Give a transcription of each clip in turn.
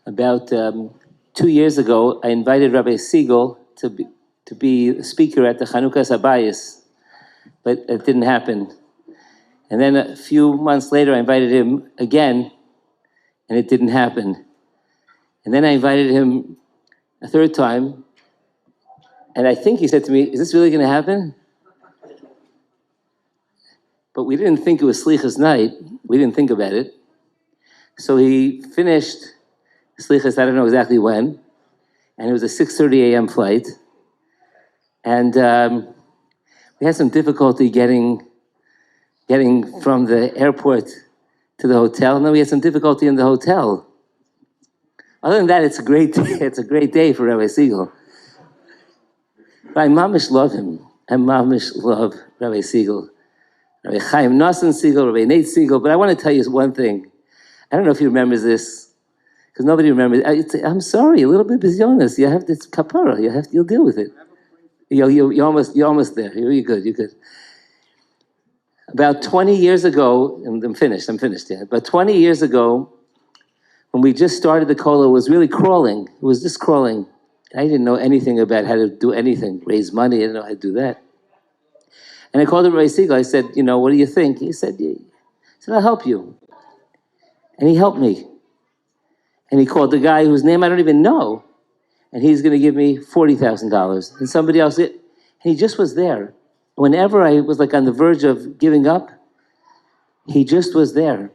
About 2 years ago, I invited Rabbi Segal to be a speaker at the Hachnasas but it didn't happen. And then a few months later, I invited him again, and it didn't happen. And then I invited him a third time, and I think he said to me, "Is this really going to happen?" But we didn't think it was Slichas night. We didn't think about it. So he finished Slichas, I don't know exactly when, and it was a 6:30 a.m. flight. And we had some difficulty getting from the airport to the hotel. No, we had some difficulty in the hotel. Other than that, it's a great day. It's a great day for Rabbi Segal. I mamish love him. I mamish love Rabbi Segal. Rabbi Hachnasas Segal, Rabbi Nate Segal. But I want to tell you one thing. I don't know if he remembers this, because nobody remembers. I'm sorry, a little bit bizyonis. You have this kapara. You'll deal with it. You're almost there. You're good. You're good. About 20 years ago, and I'm finished. Yeah. About 20 years ago, when we just started the kollel, it was really crawling. It was just crawling. I didn't know anything about how to do anything, raise money. I didn't know how to do that. And I called Rabbi Segal. I said, what do you think? He said, I'll help you. And he helped me. And he called the guy whose name I don't even know. And he's going to give me $40,000. And somebody else did. And he just was there. Whenever I was like on the verge of giving up, he just was there.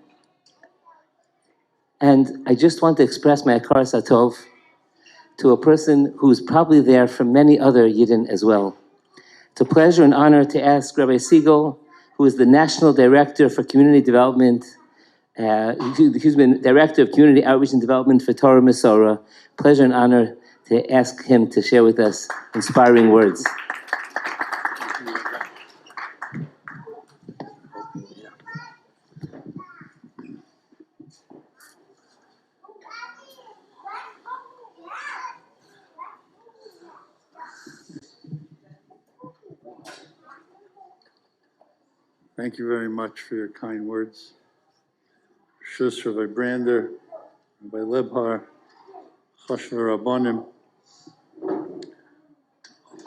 And I just want to express my akar satov to a person who's probably there for many other Yidden as well. It's a pleasure and honor to ask Rabbi Segal, who is the National Director for Community Development, who's been Director of Community Outreach and Development for Torah Masorah. Pleasure and honor to ask him to share with us inspiring words. Thank you very much for your kind words. Shus Rabbi Brander, Rabbi Lebhar, Chashva Rabbanim.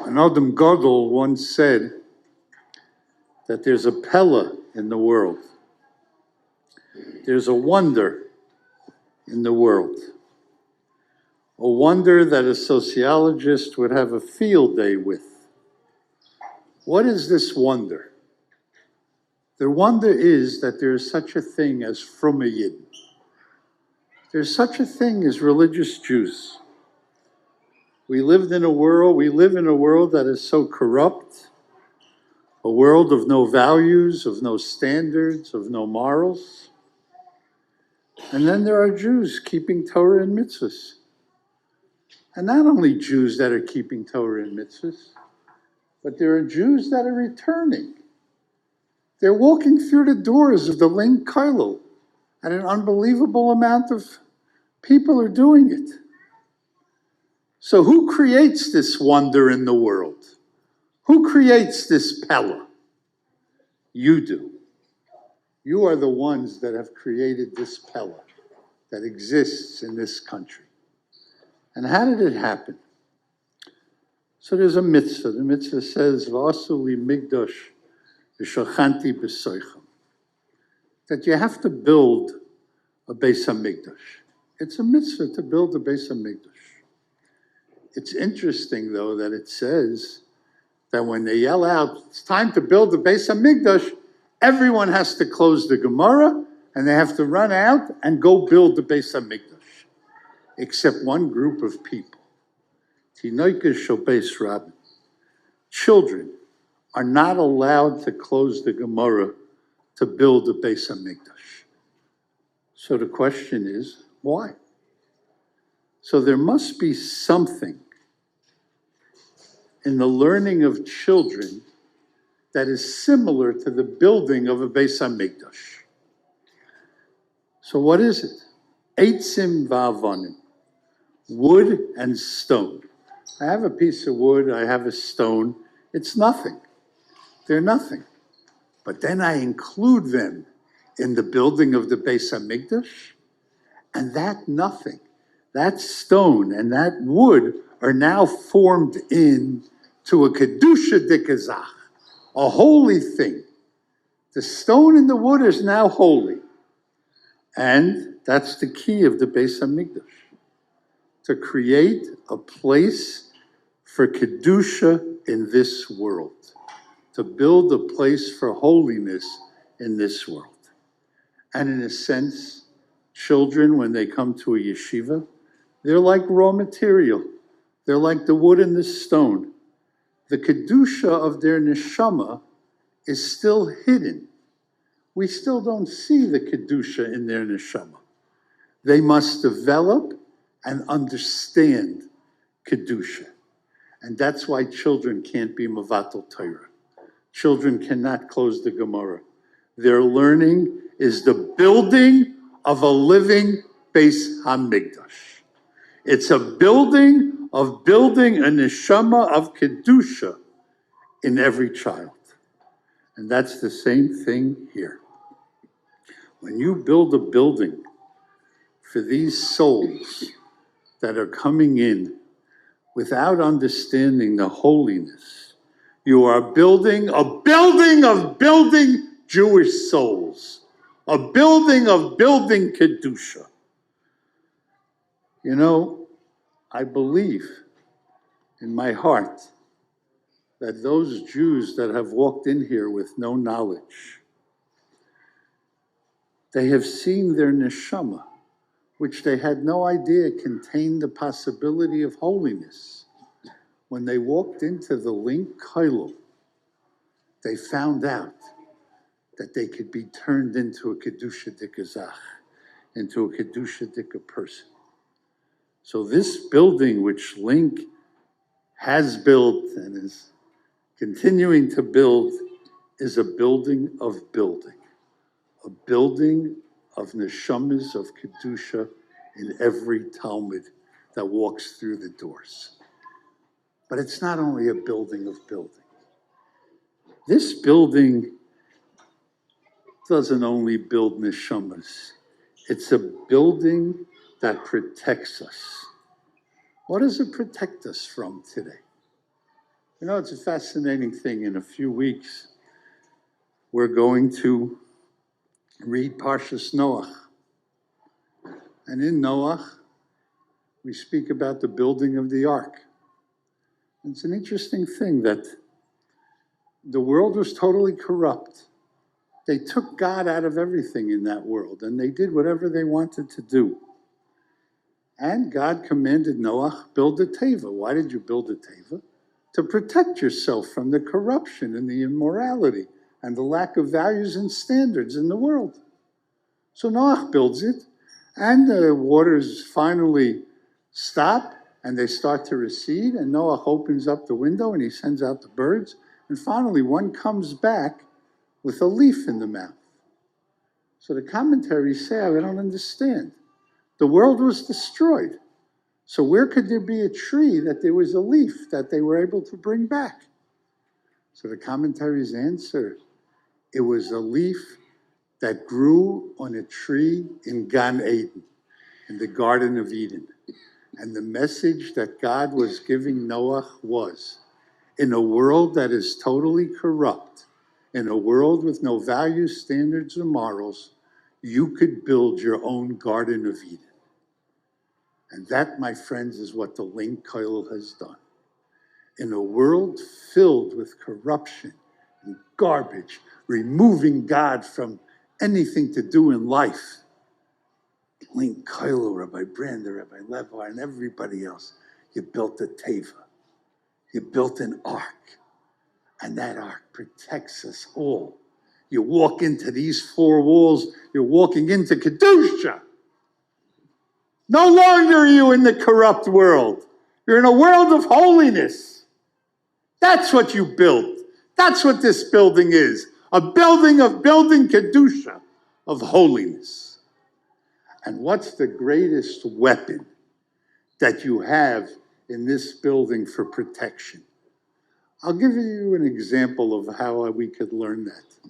An Adam Gadol once said that there's a pella in the world. There's a wonder in the world. A wonder that a sociologist would have a field day with. What is this wonder? The wonder is that there is such a thing as fromme Yidden. There's such a thing as religious Jews. We live in a world that is so corrupt, a world of no values, of no standards, of no morals. And then there are Jews keeping Torah and mitzvahs. And not only Jews that are keeping Torah and mitzvahs, but there are Jews that are returning. They're walking through the doors of the Lane Kollel, and an unbelievable amount of people are doing it. So who creates this wonder in the world? Who creates this pella? You do. You are the ones that have created this pella that exists in this country. And how did it happen? So there's a mitzvah. The mitzvah says, V'asu li migdosh v'shachanti b'soichem, that you have to build a Beis HaMikdash. It's a mitzvah to build a Beis HaMikdash. It's interesting, though, that it says that when they yell out, it's time to build the Beis HaMikdash, everyone has to close the Gemara, and they have to run out and go build the Beis HaMikdash, except one group of people. Tinoike Shobes Rabbi. Children are not allowed to close the Gemara to build the Beis HaMikdash. So the question is, why? So there must be something in the learning of children that is similar to the building of a Beis HaMikdash. So what is it? Eitzim va'avanim, wood and stone. I have a piece of wood, I have a stone. It's nothing. They're nothing. But then I include them in the building of the Beis HaMikdash, and that nothing that stone and that wood are now formed into a kedusha dikazach, a holy thing. The stone and the wood is now holy. And that's the key of the Beis Hamikdash, to create a place for kedusha in this world, to build a place for holiness in this world. And in a sense, children, when they come to a yeshiva, they're like raw material. They're like the wood and the stone. The kedusha of their neshama is still hidden. We still don't see the kedusha in their neshama. They must develop and understand kedusha. And that's why children can't be mevatel Torah. Children cannot close the Gemara. Their learning is the building of a living Beis Hamikdash. It's a building of building a neshama of kedusha in every child. And that's the same thing here. When you build a building for these souls that are coming in without understanding the holiness, you are building a building of building Jewish souls, a building of building kedusha. You know, I believe in my heart that those Jews that have walked in here with no knowledge, they have seen their neshama, which they had no idea contained the possibility of holiness. When they walked into the link koilel, they found out that they could be turned into a kedusha dikazach, into a kedusha dika person. So this building, which Link has built and is continuing to build, is a building of building, a building of neshamas of kedusha in every Talmud that walks through the doors. But it's not only a building of building. This building doesn't only build neshamas. It's a building that protects us. What does it protect us from today? You know, it's a fascinating thing. In a few weeks, we're going to read Parshas Noach. And in Noach, we speak about the building of the ark. It's an interesting thing that the world was totally corrupt. They took God out of everything in that world, and they did whatever they wanted to do. And God commanded Noach, build a teva. Why did you build a teva? To protect yourself from the corruption and the immorality and the lack of values and standards in the world. So Noach builds it, and the waters finally stop, and they start to recede, and Noach opens up the window, and he sends out the birds, and finally one comes back with a leaf in the mouth. So the commentaries say, I don't understand. The world was destroyed. So where could there be a tree that there was a leaf that they were able to bring back? So the commentaries answer, it was a leaf that grew on a tree in Gan Eden, in the Garden of Eden. And the message that God was giving Noach was, in a world that is totally corrupt, in a world with no values, standards, or morals, you could build your own Garden of Eden. And that, my friends, is what the Link Koilel has done. In a world filled with corruption and garbage, removing God from anything to do in life, Link Koilel, Rabbi Brander, Rabbi Levi, and everybody else, you built a teva. You built an ark. And that ark protects us all. You walk into these four walls, you're walking into Kedusha. No longer are you in the corrupt world. You're in a world of holiness. That's what you built. That's what this building is. A building of building Kedusha, of holiness. And what's the greatest weapon that you have in this building for protection? I'll give you an example of how we could learn that.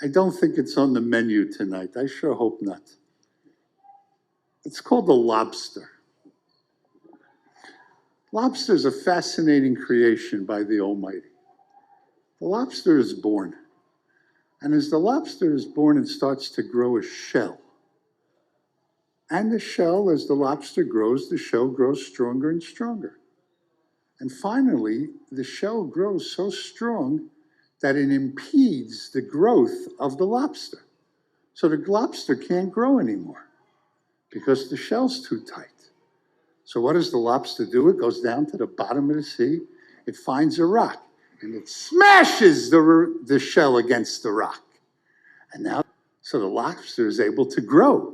I don't think it's on the menu tonight. I sure hope not. It's called the lobster. Lobster is a fascinating creation by the Almighty. The lobster is born. And as the lobster is born, it starts to grow a shell. And the shell, as the lobster grows, the shell grows stronger and stronger. And finally, the shell grows so strong that it impedes the growth of the lobster. So the lobster can't grow anymore because the shell's too tight. So what does the lobster do? It goes down to the bottom of the sea. It finds a rock and it smashes the shell against the rock. And now, so the lobster is able to grow.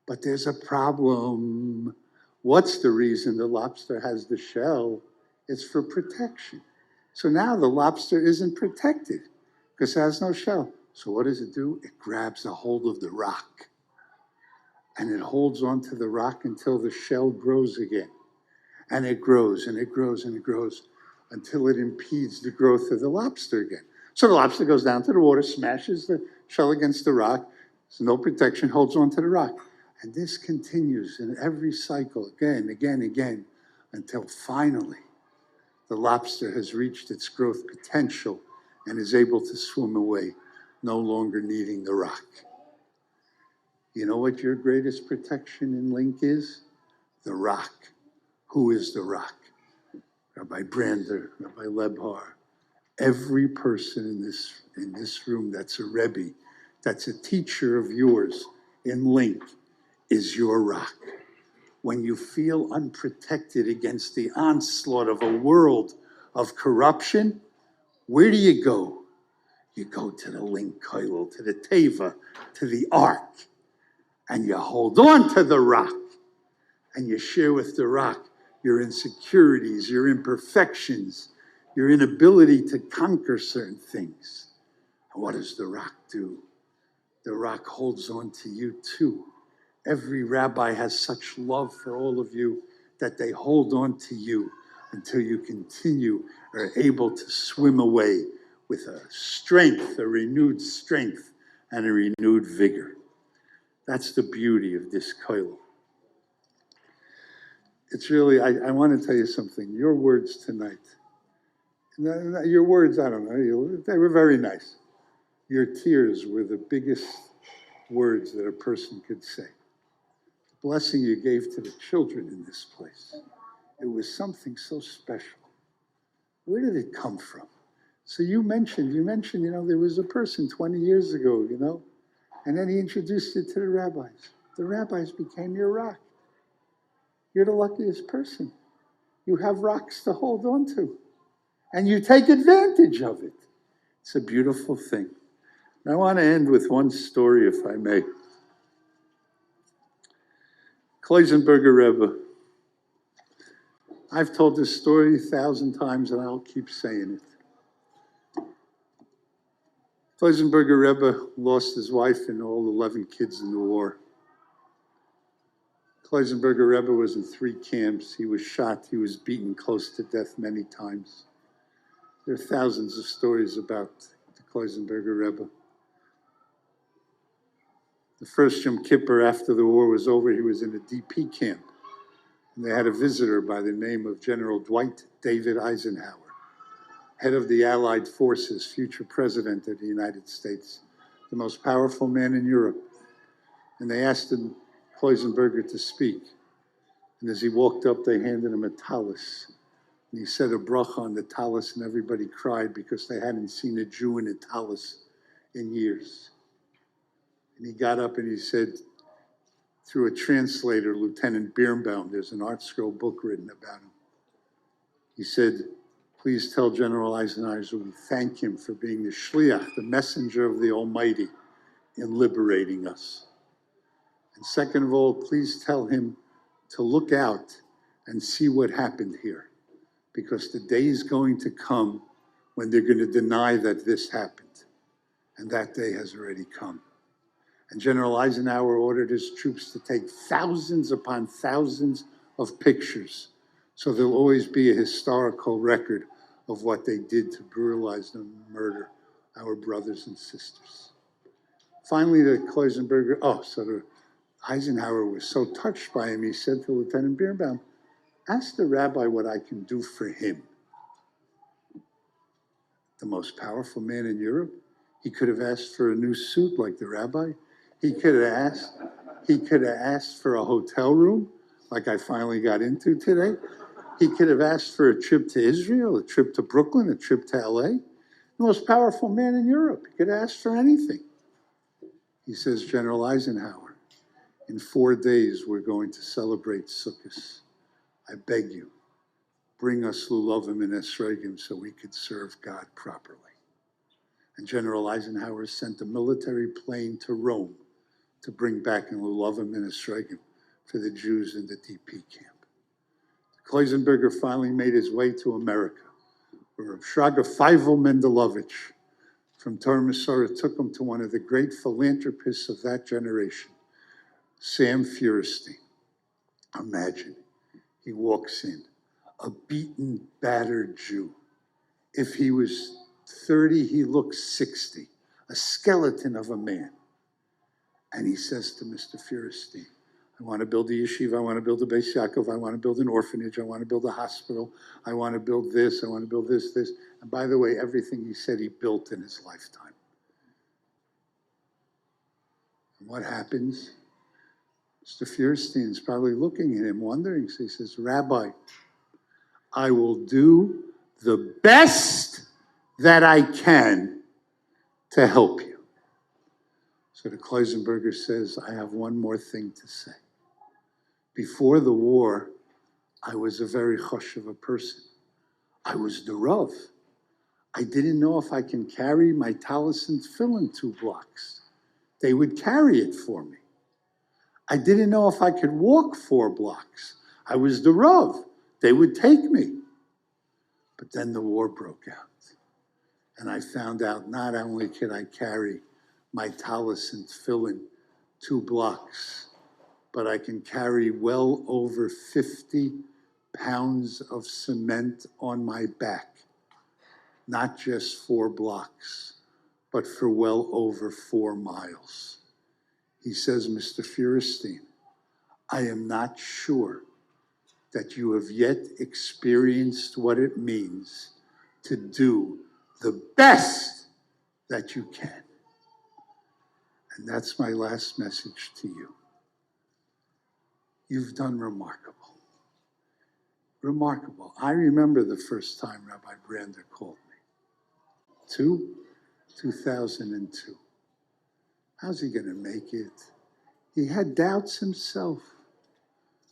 But there's a problem. What's the reason the lobster has the shell? It's for protection. So now the lobster isn't protected because it has no shell. So what does it do? It grabs a hold of the rock. And it holds onto the rock until the shell grows again. And it grows and it grows and it grows until it impedes the growth of the lobster again. So the lobster goes down to the water, smashes the shell against the rock. There's no protection, holds onto the rock. And this continues in every cycle, again, again, again, until finally the lobster has reached its growth potential and is able to swim away, no longer needing the rock. You know what your greatest protection in Link is? The rock. Who is the rock? Rabbi Brander, Rabbi Lebhar, every person in this room that's a Rebbe, that's a teacher of yours in Link, is your rock. When you feel unprotected against the onslaught of a world of corruption, where do you go? You go to the Link Koilel, to the Teva, to the Ark, and you hold on to the rock, and you share with the rock your insecurities, your imperfections, your inability to conquer certain things. And what does the rock do? The rock holds on to you too. Every rabbi has such love for all of you that they hold on to you until you continue or are able to swim away with a strength, a renewed strength, and a renewed vigor. That's the beauty of this koilel. It's really, I want to tell you something. Your words tonight, your words, I don't know, they were very nice. Your tears were the biggest words that a person could say. The blessing you gave to the children in this place, it was something so special. Where did it come from? So you mentioned, there was a person 20 years ago, and then he introduced you to the rabbis. The rabbis became your rock. You're the luckiest person. You have rocks to hold on to, and you take advantage of it. It's a beautiful thing. And I want to end with one story, if I may. Kloisenberger Rebbe. I've told this story 1,000 times, and I'll keep saying it. Kloisenberger Rebbe lost his wife and all 11 kids in the war. Kloisenberger Rebbe was in 3 camps. He was shot. He was beaten close to death many times. There are thousands of stories about the Kloisenberger Rebbe. The first Yom Kippur after the war was over, he was in a DP camp. And they had a visitor by the name of General Dwight David Eisenhower, head of the Allied Forces, future president of the United States, the most powerful man in Europe. And they asked him, Kloisenberger, to speak. And as he walked up, they handed him a tallis. And he said a bracha on the tallis, and everybody cried because they hadn't seen a Jew in a tallis in years. And he got up and he said, through a translator, Lieutenant Birnbaum, there's an art scroll book written about him. He said, please tell General Eisenhower we thank him for being the shliach, the messenger of the Almighty, in liberating us. And second of all, please tell him to look out and see what happened here, because the day is going to come when they're going to deny that this happened, and that day has already come. And General Eisenhower ordered his troops to take thousands upon thousands of pictures, so there'll always be a historical record of what they did to brutalize and murder our brothers and sisters. Finally, the Kloisenberger, Eisenhower was so touched by him, he said to Lieutenant Birnbaum, ask the rabbi what I can do for him. The most powerful man in Europe. He could have asked for a new suit like the rabbi. He could have asked for a hotel room like I finally got into today. He could have asked for a trip to Israel, a trip to Brooklyn, a trip to LA. The most powerful man in Europe. He could ask for anything. He says, General Eisenhower, in 4 days, we're going to celebrate Sukkot. I beg you, bring us Lulavim and Esregim so we could serve God properly. And General Eisenhower sent a military plane to Rome to bring back in Lulavim and Esregim for the Jews in the DP camp. Kloisenberger finally made his way to America, where Reb Shraga Feivel Mendelovich from Torah Masorah took him to one of the great philanthropists of that generation, Sam Feuerstein. Imagine, he walks in, a beaten, battered Jew. If he was 30, he looks 60, a skeleton of a man. And he says to Mr. Feuerstein, I want to build a yeshiva, I want to build a Beis Yaakov, I want to build an orphanage, I want to build a hospital, I want to build this, I want to build this. And by the way, everything he said he built in his lifetime. And what happens? Mr. Feuerstein is probably looking at him, wondering. So he says, Rabbi, I will do the best that I can to help you. So the Kloisenberger says, I have one more thing to say. Before the war, I was a very hush of a person. I was the Rav. I didn't know if I can carry my talis and tefillin 2 blocks. They would carry it for me. I didn't know if I could walk 4 blocks. I was the Rav. They would take me. But then the war broke out. And I found out not only could I carry my talis and tefillin 2 blocks, but I can carry well over 50 pounds of cement on my back, not just 4 blocks, but for well over 4 miles. He says, Mr. Feuerstein, I am not sure that you have yet experienced what it means to do the best that you can. And that's my last message to you. You've done remarkable. Remarkable. I remember the first time Rabbi Brander called me. 2002. How's he going to make it? He had doubts himself.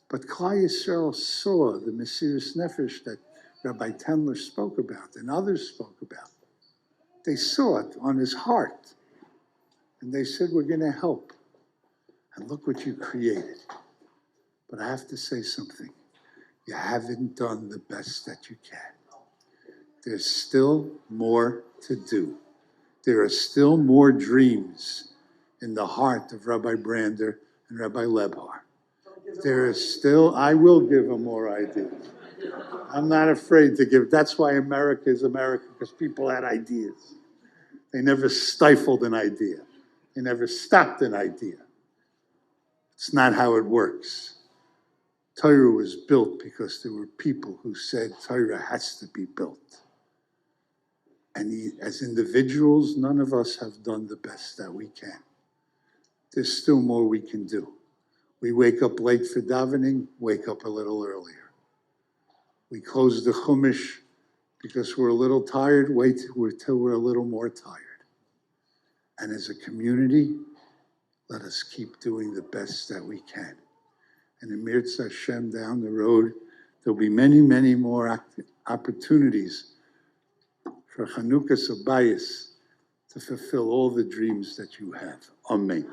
But Klal Yisrael saw the Mesiras Nefesh that Rabbi Tendler spoke about and others spoke about. They saw it on his heart. And they said, we're going to help. And look what you created. But I have to say something. You haven't done the best that you can. There's still more to do. There are still more dreams in the heart of Rabbi Brander and Rabbi Lebhar. There is still, I will give them more ideas. I'm not afraid to give. That's why America is America, because people had ideas. They never stifled an idea. They never stopped an idea. It's not how it works. Torah was built because there were people who said Torah has to be built. And as individuals, none of us have done the best that we can. There's still more we can do. We wake up late for davening, wake up a little earlier. We close the Chumash because we're a little tired, wait till we're a little more tired. And as a community, let us keep doing the best that we can. And in Mirz Hashem down the road, there'll be many, many more opportunities for Chanukah Sabayis to fulfill all the dreams that you have. Amen.